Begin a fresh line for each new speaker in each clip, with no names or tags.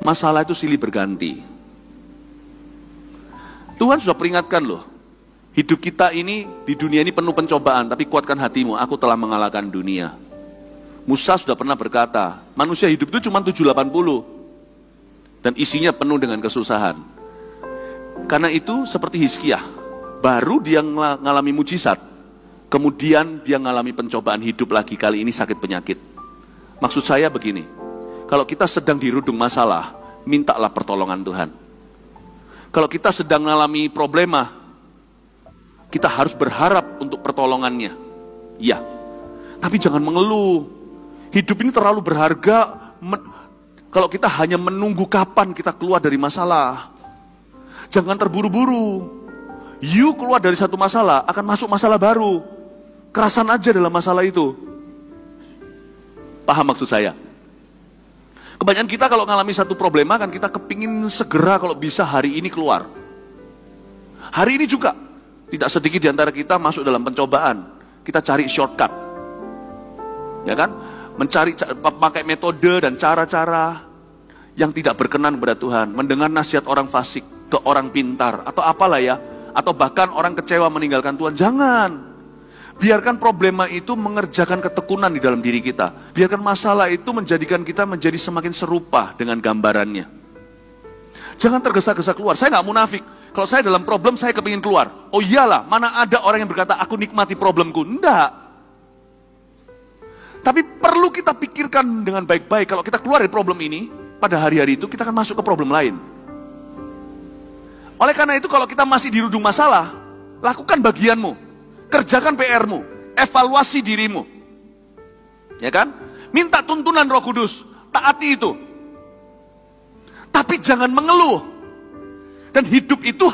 masalah itu silih berganti. Tuhan sudah peringatkan loh, hidup kita ini di dunia ini penuh pencobaan, tapi kuatkan hatimu, aku telah mengalahkan dunia. Musa sudah pernah berkata, manusia hidup itu cuma 780 dan isinya penuh dengan kesusahan. Karena itu seperti Hizkiah, baru dia mengalami mujizat, kemudian dia mengalami pencobaan hidup lagi, kali ini sakit penyakit. Maksud saya begini, kalau kita sedang dirudung masalah, mintalah pertolongan Tuhan. Kalau kita sedang mengalami problema, kita harus berharap untuk pertolongannya. Ya, tapi jangan mengeluh. Hidup ini terlalu berharga kalau kita hanya menunggu kapan kita keluar dari masalah. Jangan terburu-buru. You keluar dari satu masalah, akan masuk masalah baru. Kerasan aja dalam masalah itu. Paham maksud saya? Kebanyakan kita kalau mengalami satu problema kan kita kepingin segera kalau bisa hari ini keluar. Hari ini juga tidak sedikit di antara kita masuk dalam pencobaan. Kita cari shortcut, ya kan? Pakai metode dan cara-cara yang tidak berkenan kepada Tuhan. Mendengar nasihat orang fasik ke orang pintar atau apalah ya, atau bahkan orang kecewa meninggalkan Tuhan. Jangan. Biarkan problema itu mengerjakan ketekunan di dalam diri kita. Biarkan masalah itu menjadikan kita menjadi semakin serupa dengan gambarannya. Jangan tergesa-gesa keluar. Saya nggak munafik. Kalau saya dalam problem, saya kepingin keluar. Oh iyalah, mana ada orang yang berkata, aku nikmati problemku. Enggak. Tapi perlu kita pikirkan dengan baik-baik. Kalau kita keluar dari problem ini, pada hari-hari itu kita akan masuk ke problem lain. Oleh karena itu, kalau kita masih dirudung masalah, lakukan bagianmu. Kerjakan PR-mu, evaluasi dirimu. Ya kan? Minta tuntunan Roh Kudus, taati itu. Tapi jangan mengeluh. Dan hidup itu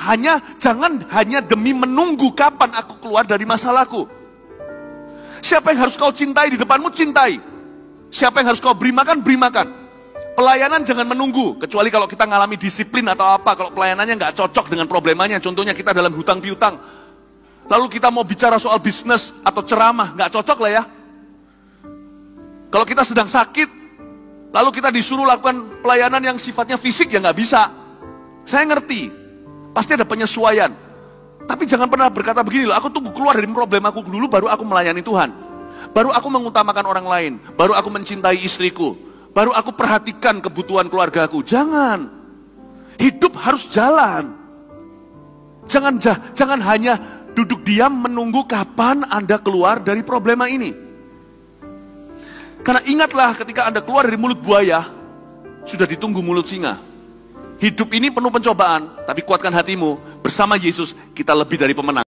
jangan hanya demi menunggu kapan aku keluar dari masalahku. Siapa yang harus kau cintai di depanmu, cintai. Siapa yang harus kau beri makan, beri makan. Pelayanan jangan menunggu, kecuali kalau kita ngalami disiplin atau apa. Kalau pelayanannya nggak cocok dengan problemanya, contohnya kita dalam hutang piutang. Lalu kita mau bicara soal bisnis atau ceramah, nggak cocok lah ya. Kalau kita sedang sakit, lalu kita disuruh lakukan pelayanan yang sifatnya fisik, ya nggak bisa. Saya ngerti, pasti ada penyesuaian. Tapi jangan pernah berkata begini loh, aku tunggu keluar dari problem aku dulu, baru aku melayani Tuhan. Baru aku mengutamakan orang lain, baru aku mencintai istriku, baru aku perhatikan kebutuhan keluargaku. Jangan, hidup harus jalan. Jangan hanya duduk diam menunggu kapan Anda keluar dari problema ini. Karena ingatlah ketika Anda keluar dari mulut buaya, sudah ditunggu mulut singa. Hidup ini penuh pencobaan, tapi kuatkan hatimu. Bersama Yesus kita lebih dari pemenang.